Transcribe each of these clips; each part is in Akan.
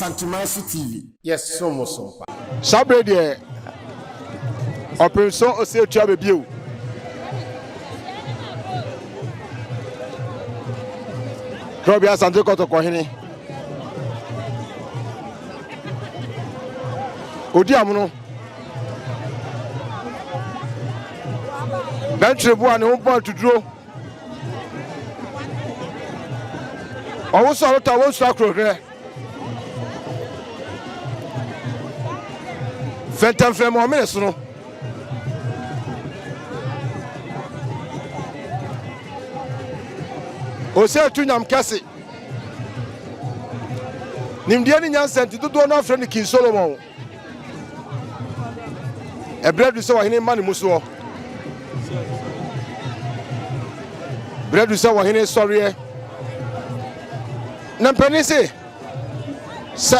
Asantehene TV. Yes, so much. Sabre de Otumfuo Osie Tutu Ababio. Robi Asantehene Otumfuo Odi amuno. Bentrebu ane ho ball tuduro. Owo so ta wo so akrokre. Fentam mo menes no. Osie tunyam kase. Nimdie ni nyansenti dodo no afre ni King Solomon. Ebredu se wahene mane muso. Bredu se wahene soriye. Na mpani se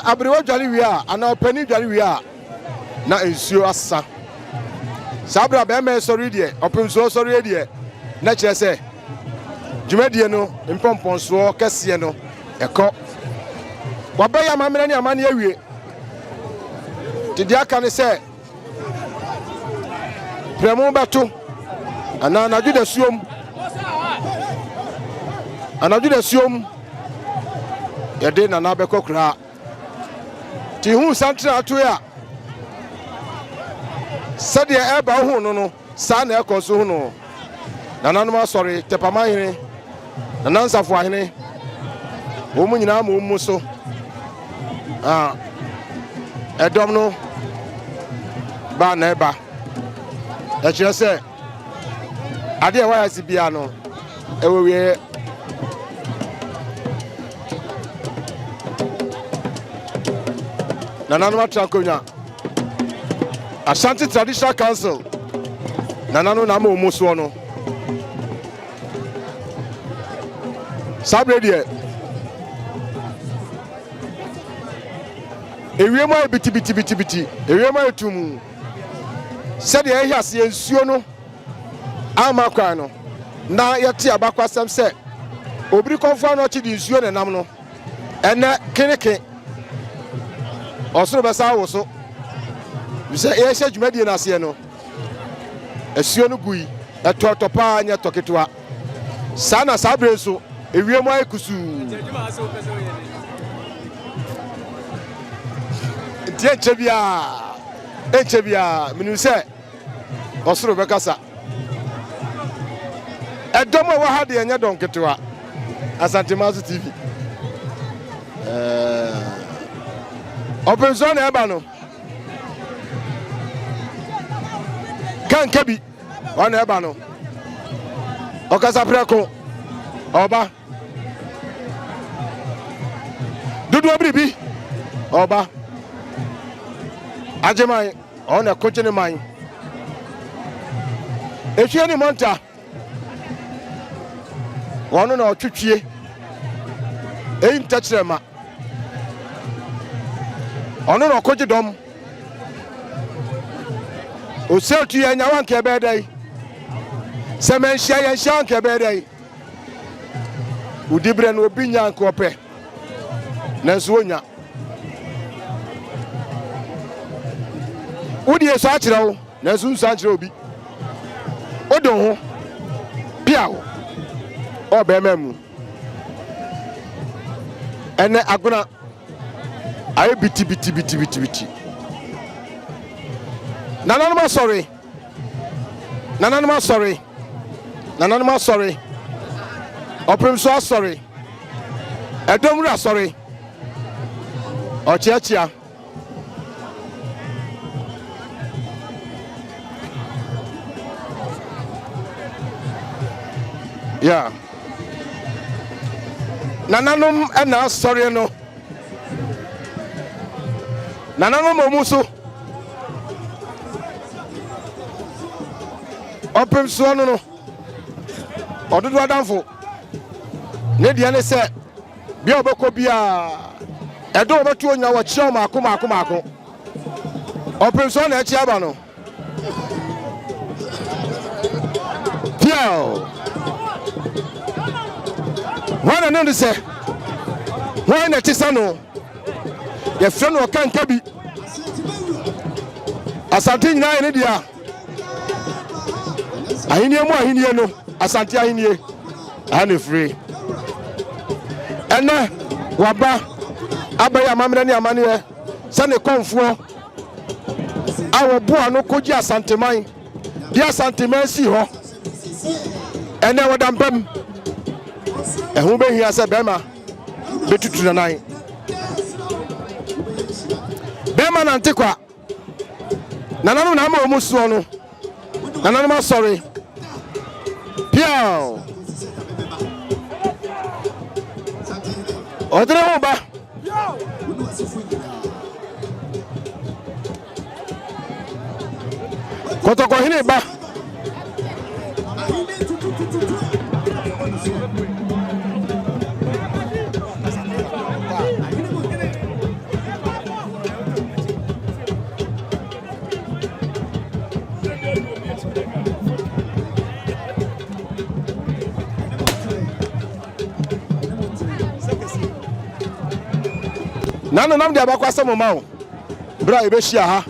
abrewa dwale wi a ana opani dwale wi a na ensuo asa. Sabra be me sori de Otumfuo sori de na kire se dwumadie no mpomponso kese no eko wabaya mamere ne amane awie tidi aka ne se premu beto ana anaju da suom yede Nana bekokra ti hu santra ato ya sade eba hu no sa na ekoso hu no Nana no sorry tepama hene Nana nsafo ahene wo mu nyina mo mu so edom no ba na eba e kire se ade e waya sibia no ewewie Nana no matrakonya Ashanti Traditional Council Nana no na mo mu so no Sabre de ewie mo biti ewie mo etum said ye hiase ensuo no ama kwan no na yete abakwasem se obiri konfa no chi di nsuo ne nam no ene keneke osoro besa wo so se ye hye dwumadie na ase no esuo no gui etotopa anya toketwa sana sabre so ewie mo ekusu Echebia minu se osoro bekasa edomo wa ha de enya donketewa Asantehene TV Otumfuo na eba no kan kabi wana eba no okasa preko oba dudu obribi oba Ajemai ona kochene mai ehwie ni monta wono na otwetwie ntachrema ono na okoje dom osetu ya nya wanke bedai semenhia ya hia wanke bedai udibre no obinya nkope nanso onya Udi eso akirawo na sunsu akira obi odon ho piawo obe memu ene aguna ayi biti Nana no sorry Otumfuo sorry edomura sorry ochiachia yeah Nananum ena sorry no Nananum omuso Otumfuo no ododo adamfo ne dia ne se bia obekọ bia edo obetu onya wo chia mako Otumfuo na echi aba no piao Wana no say why na tisano Your friend will can't be Asante nyina ene dia. Ahinie mu ahinie no, Asante ahinie. Ane free. Ene waba abaya mamre ni amane se ne konfuo. Awo bo ano koji Asante man. Di Asante man si ho. Ene wodampam. Ehun be hia se bema betutu na nan. Bema na ntekwa. Nananu na ma omusuo no. Nananu ma sorry. Piao. Odre ho ba. Kotoko hine ba. Nano nam de abakwasa moma o bra ebehia ha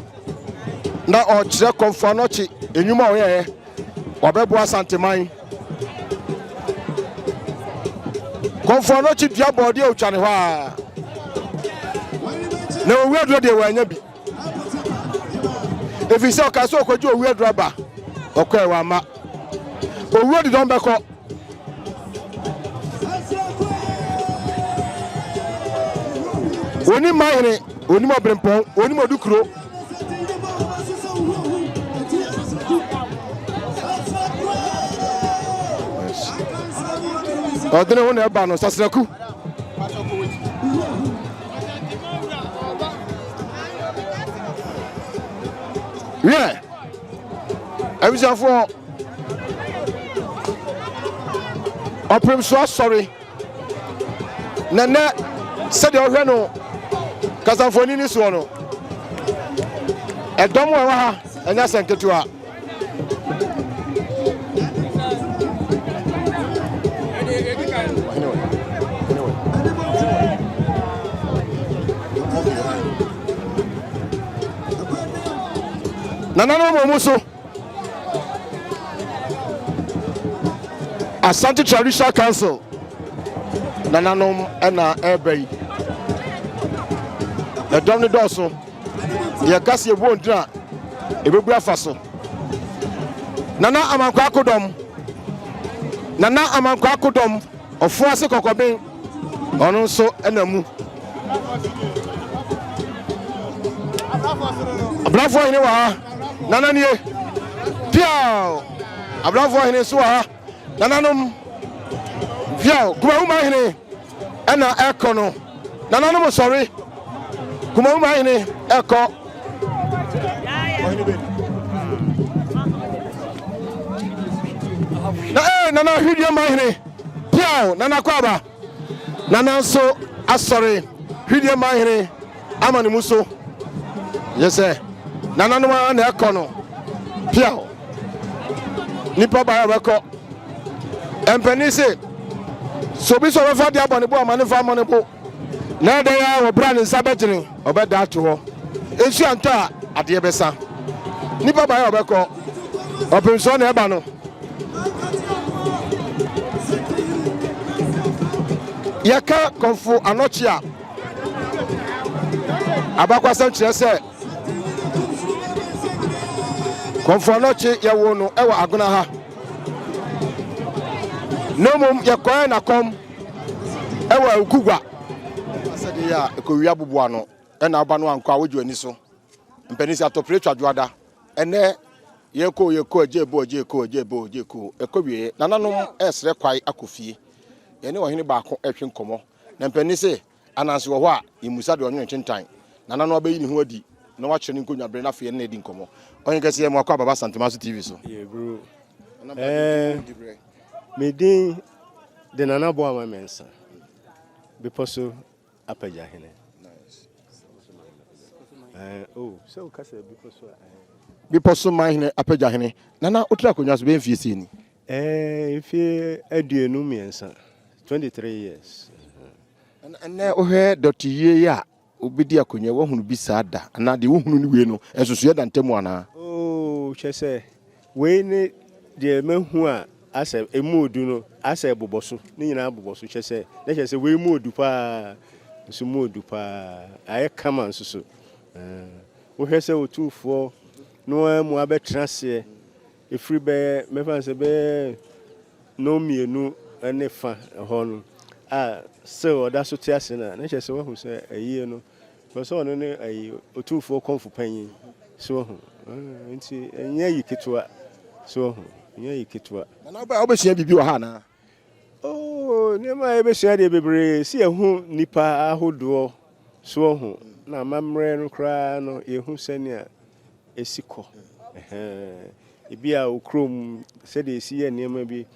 na o kire Komfo Anokye enyuma o ye obebo Asante man Komfo Anokye dua body e utwane ho a na owi aduro de wanya bi efise o ka so okoju owi aduro ba okọ e wa ma owi odi don beko Oni mahine, oni mo Frimpong, oni mo dukuro. Odene ho na eba no sasraku. Yeah. Abisafo. Oprim so sorry. Nana said you no Kasamfoni ni so no. Edom wa ha enya senketua. Nana no muso. Asante Traditional Council. Nana no na ebei. The Domini Dosso, the Agassi won't drink, a baby faso. Nana Amanquacodom, Nana Amanquacodom, of Force Cocobe, on also Enamu. A bravo in a Nana near Piao, a bravo in a Sua, Nananum Piao, Kumahine, and a Econo, Nananum, sorry. Kuma mahine eko nana hwidia mahine piao nana kwaba nana so asore hwidia mahine amani muso yese nana no na eko no piao nipa ba eko empenise so bi so we fa dia bone bo amane fa amane bo na da ya wo brand nsabetini obeda to ho ensu anta ade besa nipa ba ya obeko opinso na eba no yaka Komfo Anokye a abakwasam kire se Komfo Anokye ya wo no ewa agona ha nomum yakoe na kom ewa ukugwa asade ya ekowia bubu ano na aba no anko awoju ani so mpanisi atopre twadwada ene yeko ejebo ekowie nananom esre kwai akofie yene wo hene baako ehwe nkomo na mpanisi ananse wo ho a imusa de onwe ntwentan nanano abayi ni ho adi na wa kyere nkonwa bre na fe na edi nkomo onye kase ye mo akwa baba Asantemaso TV so yeah bro medin de nana bo amamensa beposo apajahene nice so kase beposo mahine apajahene nana otra konwa so be mfie sini mfie aduenu miensa 23 years and ohwe dotiye ya obedi akonya wo hunu bi sada na de wo hunu ni we no enso so yeda ntemu ana oh chese we ne de mahu a asa emodu no asa boboso ni nyina boboso chese na chese we modu pa so modu pa aye kama nso so wo hwese Otumfuo no mu abetrase efri be mefa se be no mienu ene fa ho no so da so tiase na chese wo hu se ayi no so no ne ayi Otumfuo konfu panyin so ho nti enya yiketwa so ho enya yiketwa na ba obehia bibi wa ha na oh ne ma ebehia de bebre si ehu nipa ahodo so ho na mamre no kra no ehu sania esiko ebi a okrom se de esi ye niam bi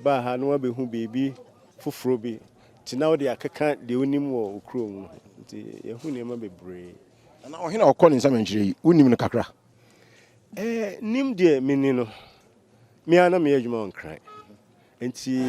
ba ha no abehu bebi foforo bi ti na wo de akeka de onim wo okrom nti ehu niam bebre na ohina okọ ni nsam nkyire yi unim no kakra nim de meni no me ana me adwuma on kran enti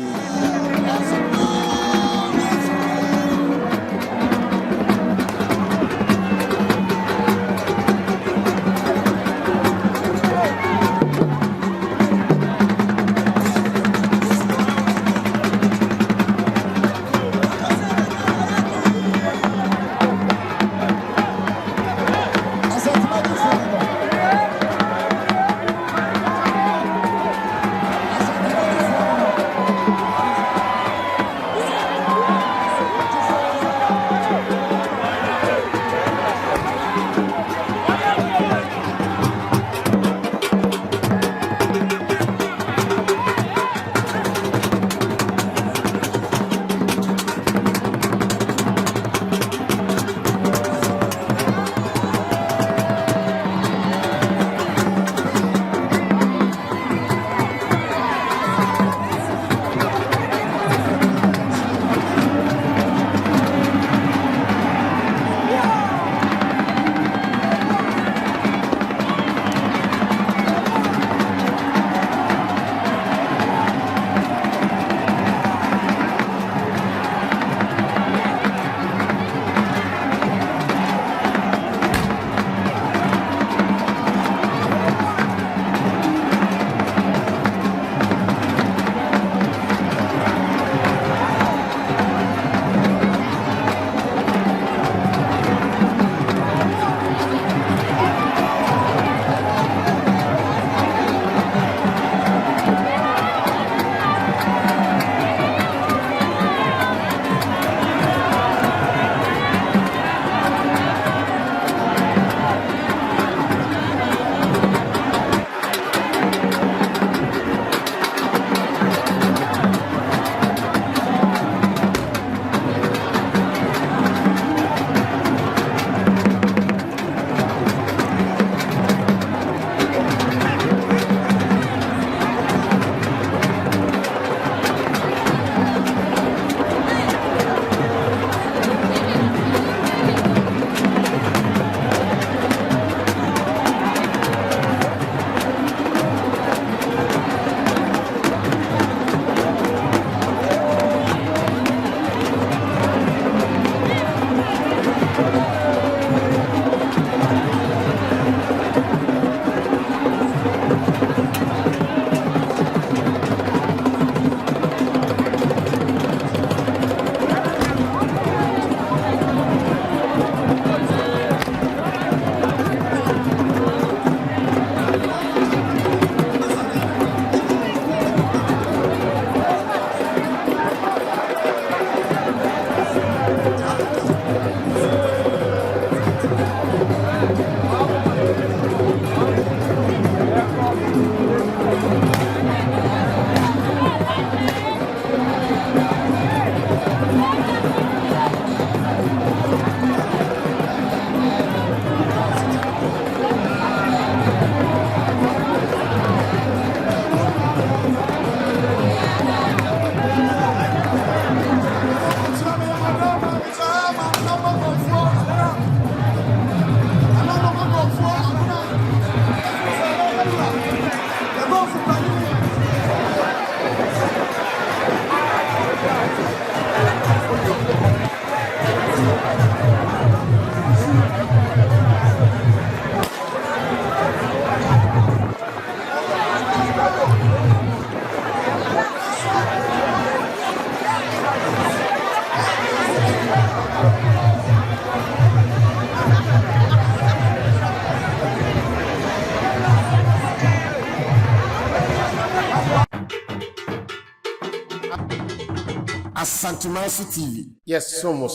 Asantehene TV. Yes, so much.